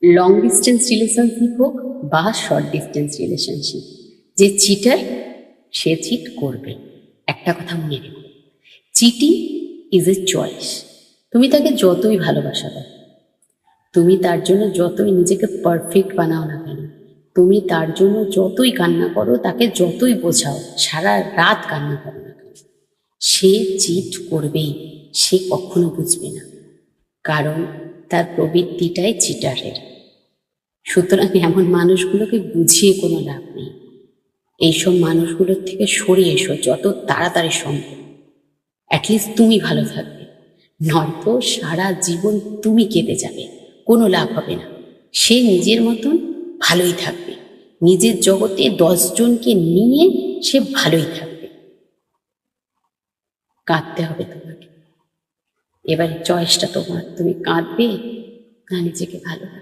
Long distance relationship হোক বা short distance relationship, যে চিটার সে চিট করবে। একটা কথা মনে রেখো, চিটিং ইজ এ চয়েস। তুমি তাকে যতই ভালোবাসা দাও, তুমি তার জন্য যতই নিজেকে পারফেক্ট বানাও না কেন, তুমি তার জন্য যতই কান্না করো, তাকে যতই বোঝাও, সারা রাত কান্না করো না কেন, সে চিট করবেই। সে কখনো বুঝবে না, কারণ তার প্রবৃত্তিটাই চিটারের। সুতরাং এমন মানুষগুলোকে বুঝিয়ে কোনো লাভ নেই। এইসব মানুষগুলোর থেকে সরে এসো যত তাড়াতাড়ি সম্ভব। অ্যাটলিস্ট তুমি ভালো থাকবে, নয়তো সারা জীবন তুমি কেটে যাবে, কোনো লাভ হবে না। সে নিজের মতন ভালোই থাকবে, নিজের জগতে 10 জনকে নিয়ে সে ভালোই থাকবে। কাঁদতে হবে তোমাকে, এবার চয়েসটা তোমার, তুমি কাঁদবে না নিজেকে ভালোবাসবে।